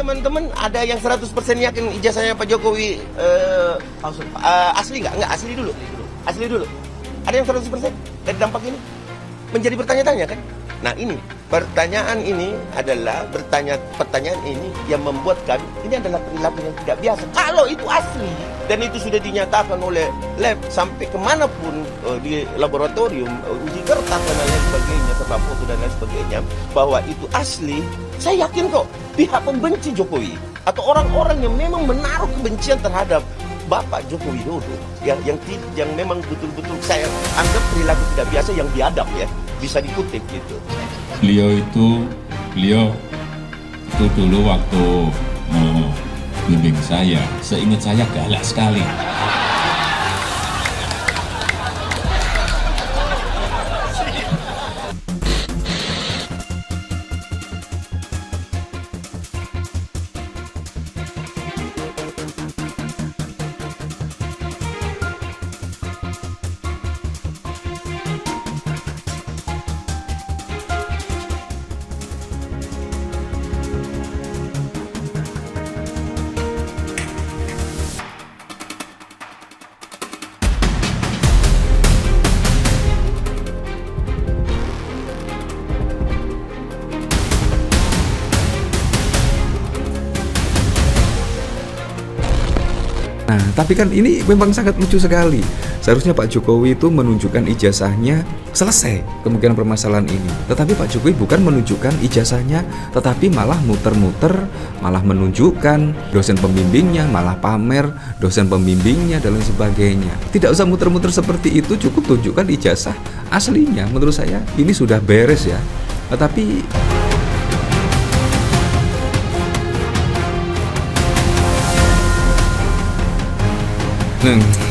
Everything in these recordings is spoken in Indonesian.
teman-teman ada yang 100% yakin ijazahnya Pak Jokowi asli nggak? Nggak, asli dulu. Asli dulu. Ada yang 100% dari dampak ini? Menjadi bertanya-tanya kan? Nah ini, pertanyaan ini adalah pertanyaan ini yang membuat kami, ini adalah perilaku yang tidak biasa. Kalau itu asli, dan itu sudah dinyatakan oleh lab sampai kemanapun di laboratorium, uji kertas dan lain sebagainya, serta foto dan lain sebagainya, bahwa itu asli, saya yakin kok pihak pembenci Jokowi atau orang-orang yang memang menaruh kebencian terhadap Bapak Joko Widodo yang memang betul-betul saya anggap perilaku tidak biasa yang biadab ya, bisa dikutip gitu. Beliau itu dulu waktu bimbing saya, seingat saya galak sekali. Nah, tapi kan ini memang sangat lucu sekali. Seharusnya Pak Jokowi itu menunjukkan ijazahnya selesai kemungkinan permasalahan ini. Tetapi Pak Jokowi bukan menunjukkan ijazahnya, tetapi malah muter-muter, malah menunjukkan dosen pembimbingnya, malah pamer dosen pembimbingnya dan lain sebagainya. Tidak usah muter-muter seperti itu, cukup tunjukkan ijazah aslinya. Menurut saya ini sudah beres ya. Tetapi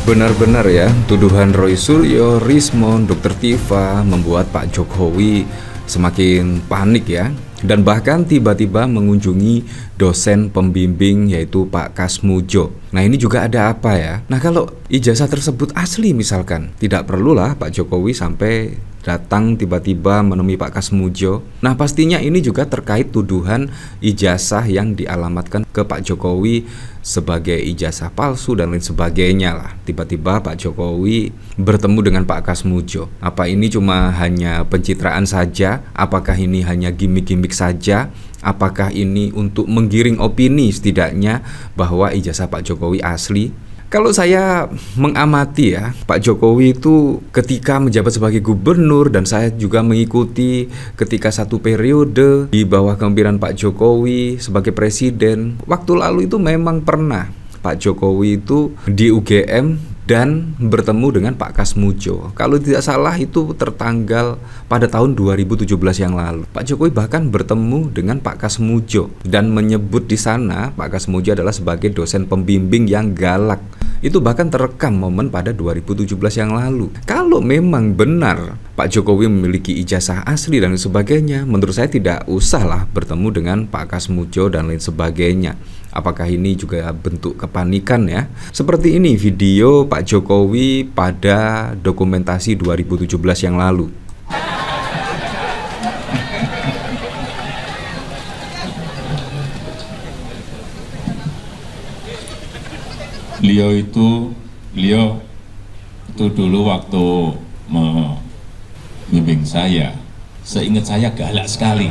benar-benar ya, tuduhan Roy Suryo, Rismon, Dr. Tiva membuat Pak Jokowi semakin panik ya. Dan bahkan tiba-tiba mengunjungi dosen pembimbing yaitu Pak Kasmujo. Nah ini juga ada apa ya? Nah kalau ijazah tersebut asli misalkan, tidak perlulah Pak Jokowi sampai datang tiba-tiba menemui Pak Kasmujo. Nah pastinya ini juga terkait tuduhan ijazah yang dialamatkan ke Pak Jokowi sebagai ijazah palsu dan lain sebagainya lah. Tiba-tiba Pak Jokowi bertemu dengan Pak Kasmujo. Apa ini cuma hanya pencitraan saja? Apakah ini hanya gimmick-gimmick saja? Apakah ini untuk menggiring opini setidaknya bahwa ijazah Pak Jokowi asli? Kalau saya mengamati ya, Pak Jokowi itu ketika menjabat sebagai gubernur, dan saya juga mengikuti ketika satu periode di bawah kepemimpinan Pak Jokowi sebagai presiden, waktu lalu itu memang pernah Pak Jokowi itu di UGM dan bertemu dengan Pak Kasmujo. Kalau tidak salah itu tertanggal pada tahun 2017 yang lalu. Pak Jokowi bahkan bertemu dengan Pak Kasmujo dan menyebut di sana Pak Kasmujo adalah sebagai dosen pembimbing yang galak. Itu bahkan terekam momen pada 2017 yang lalu. Kalau memang benar Pak Jokowi memiliki ijazah asli dan sebagainya, menurut saya tidak usahlah bertemu dengan Pak Kasmujo dan lain sebagainya. Apakah ini juga bentuk kepanikan ya? Seperti ini video Pak Jokowi pada dokumentasi 2017 yang lalu. Beliau itu dulu waktu membimbing saya, seingat saya galak sekali.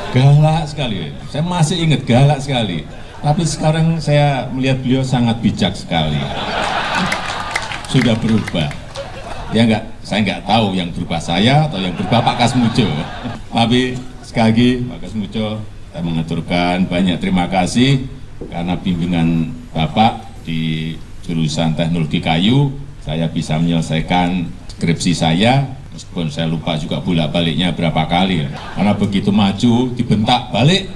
Galak sekali, saya masih ingat galak sekali. Tapi sekarang saya melihat beliau sangat bijak sekali. Sudah berubah. Ya enggak, saya enggak tahu yang berubah saya atau yang berubah Pak Kasmujo. Tapi sekali lagi Pak Kasmujo, saya mengaturkan banyak terima kasih karena bimbingan Bapak di jurusan teknologi kayu, saya bisa menyelesaikan skripsi saya. Meskipun saya lupa juga bolak-baliknya berapa kali, karena begitu maju dibentak balik,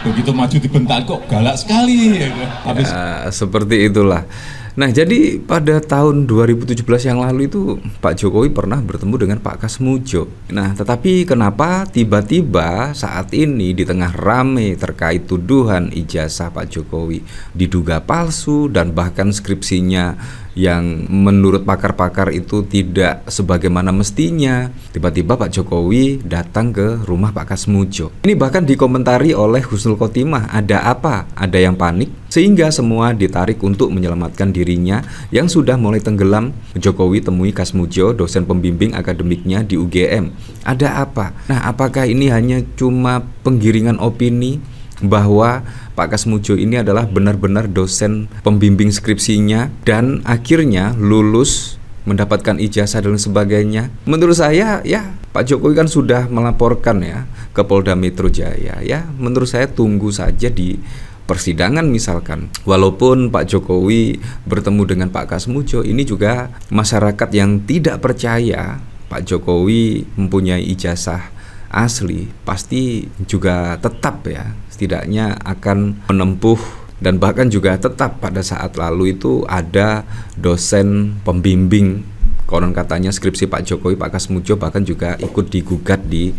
begitu maju dibentak kok galak sekali. Ya, seperti itulah. Nah, jadi pada tahun 2017 yang lalu itu Pak Jokowi pernah bertemu dengan Pak Kasmujo. Nah, tetapi kenapa tiba-tiba saat ini di tengah rame terkait tuduhan ijazah Pak Jokowi diduga palsu dan bahkan skripsinya yang menurut pakar-pakar itu tidak sebagaimana mestinya. Tiba-tiba Pak Jokowi datang ke rumah Pak Kasmudjo. Ini bahkan dikomentari oleh Husnul Khotimah, ada apa? Ada yang panik? Sehingga semua ditarik untuk menyelamatkan dirinya yang sudah mulai tenggelam. Jokowi temui Kasmudjo, dosen pembimbing akademiknya di UGM. Ada apa? Nah, apakah ini hanya cuma penggiringan opini bahwa Pak Kasmudjo ini adalah benar-benar dosen pembimbing skripsinya dan akhirnya lulus, mendapatkan ijazah dan sebagainya? Menurut saya ya Pak Jokowi kan sudah melaporkan ya ke Polda Metro Jaya ya. Menurut saya tunggu saja di persidangan misalkan. Walaupun Pak Jokowi bertemu dengan Pak Kasmudjo, ini juga masyarakat yang tidak percaya Pak Jokowi mempunyai ijazah asli pasti juga tetap ya setidaknya akan menempuh, dan bahkan juga tetap pada saat lalu itu ada dosen pembimbing konon katanya skripsi Pak Jokowi, Pak Kasmudjo, bahkan juga ikut digugat di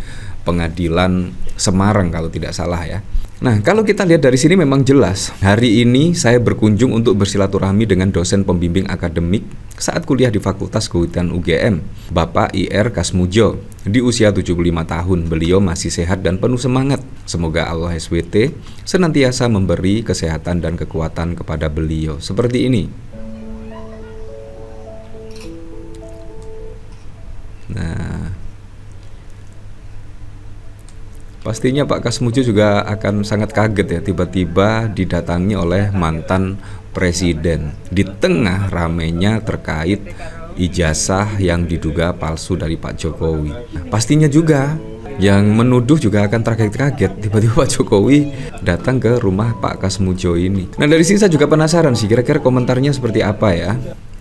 pengadilan Semarang kalau tidak salah ya. Nah, kalau kita lihat dari sini memang jelas hari ini saya berkunjung untuk bersilaturahmi dengan dosen pembimbing akademik saat kuliah di Fakultas Kehutanan UGM, Bapak IR Kasmudjo. Di usia 75 tahun, beliau masih sehat dan penuh semangat. Semoga Allah SWT senantiasa memberi kesehatan dan kekuatan kepada beliau. Seperti ini. Nah, pastinya Pak Kasmudjo juga akan sangat kaget ya tiba-tiba didatangi oleh mantan presiden di tengah ramainya terkait ijazah yang diduga palsu dari Pak Jokowi. Pastinya juga yang menuduh juga akan terkaget-kaget tiba-tiba Pak Jokowi datang ke rumah Pak Kasmudjo ini. Nah, dari sini saya juga penasaran sih kira-kira komentarnya seperti apa ya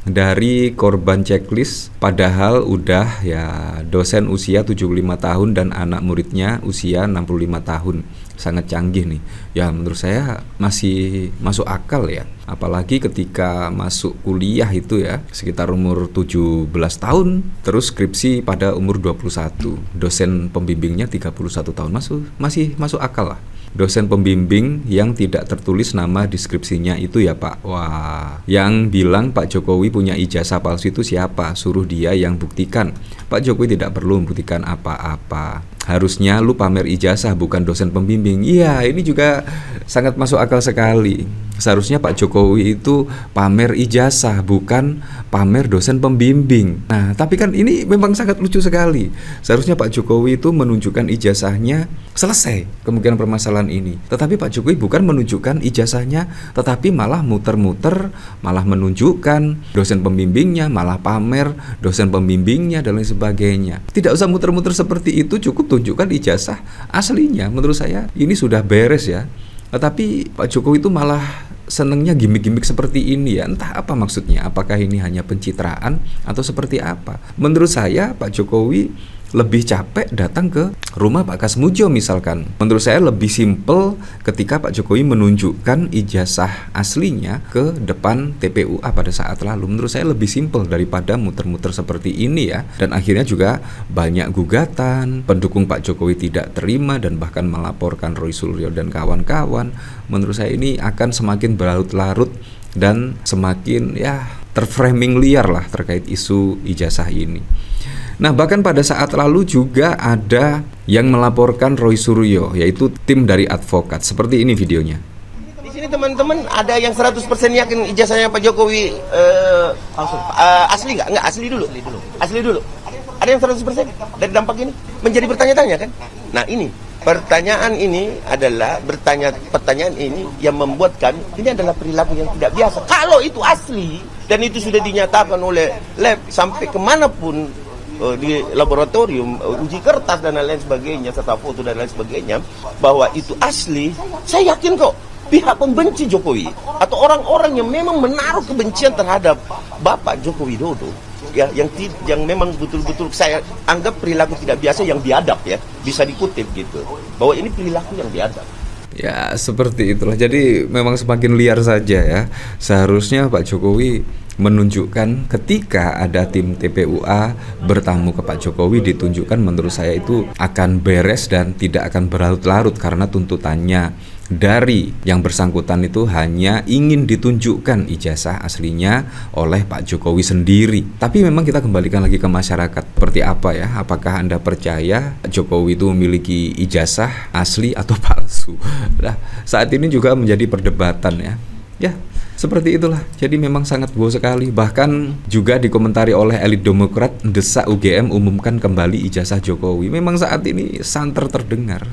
dari korban checklist, padahal udah ya dosen usia 75 tahun dan anak muridnya usia 65 tahun. Sangat canggih nih. Ya menurut saya masih masuk akal ya. Apalagi ketika masuk kuliah itu ya sekitar umur 17 tahun, terus skripsi pada umur 21. Dosen pembimbingnya 31 tahun, masih masuk akal lah. Dosen pembimbing yang tidak tertulis nama deskripsinya itu ya Pak. Wah, yang bilang Pak Jokowi punya ijazah palsu itu siapa? Suruh dia yang buktikan. Pak Jokowi tidak perlu membuktikan apa-apa. Harusnya lu pamer ijazah bukan dosen pembimbing. Iya, ini juga sangat masuk akal sekali. Seharusnya Pak Jokowi itu pamer ijazah bukan pamer dosen pembimbing. Nah, tapi kan ini memang sangat lucu sekali. Seharusnya Pak Jokowi itu menunjukkan ijazahnya, selesai kemungkinan permasalahan ini. Tetapi Pak Jokowi bukan menunjukkan ijazahnya, tetapi malah muter-muter, malah menunjukkan dosen pembimbingnya, malah pamer dosen pembimbingnya dan lain sebagainya. Tidak usah muter-muter seperti itu, cukup tunjukkan ijazah aslinya. Menurut saya ini sudah beres ya. Tetapi Pak Jokowi itu malah senengnya gimmick-gimmick seperti ini ya. Entah apa maksudnya, apakah ini hanya pencitraan atau seperti apa. Menurut saya Pak Jokowi lebih capek datang ke rumah Pak Kasmudjo misalkan. Menurut saya lebih simpel ketika Pak Jokowi menunjukkan ijazah aslinya ke depan TPUA pada saat lalu. Menurut saya lebih simpel daripada muter-muter seperti ini ya. Dan akhirnya juga banyak gugatan, pendukung Pak Jokowi tidak terima dan bahkan melaporkan Roy Suryo dan kawan-kawan. Menurut saya ini akan semakin berlarut-larut dan semakin ya terframing liar lah terkait isu ijazah ini. Nah, bahkan pada saat lalu juga ada yang melaporkan Roy Suryo, yaitu tim dari advokat. Seperti ini videonya. Di sini teman-teman ada yang 100% yakin ijazahnya Pak Jokowi asli nggak? Nggak, asli dulu. Ada yang 100% dari dampak ini menjadi bertanya-tanya kan? Nah, ini pertanyaan ini adalah pertanyaan ini yang membuat kami ini adalah perilaku yang tidak biasa. Kalau itu asli dan itu sudah dinyatakan oleh lab sampai kemanapun di laboratorium, uji kertas dan lain sebagainya serta foto dan lain sebagainya bahwa itu asli, saya yakin kok pihak pembenci Jokowi atau orang-orang yang memang menaruh kebencian terhadap Bapak Joko Widodo ya yang memang betul-betul saya anggap perilaku tidak biasa yang biadab ya, bisa dikutip gitu bahwa ini perilaku yang biadab. Ya, seperti itulah. Jadi memang semakin liar saja ya. Seharusnya Pak Jokowi menunjukkan ketika ada tim TPUA bertamu ke Pak Jokowi, ditunjukkan menurut saya itu akan beres dan tidak akan berlarut-larut, karena tuntutannya dari yang bersangkutan itu hanya ingin ditunjukkan ijazah aslinya oleh Pak Jokowi sendiri. Tapi memang kita kembalikan lagi ke masyarakat, seperti apa ya? Apakah Anda percaya Pak Jokowi itu memiliki ijazah asli atau palsu? Nah, saat ini juga menjadi perdebatan ya. Ya, seperti itulah. Jadi memang sangat wow sekali. Bahkan juga dikomentari oleh elit Demokrat, desak UGM umumkan kembali ijazah Jokowi. Memang saat ini santer terdengar.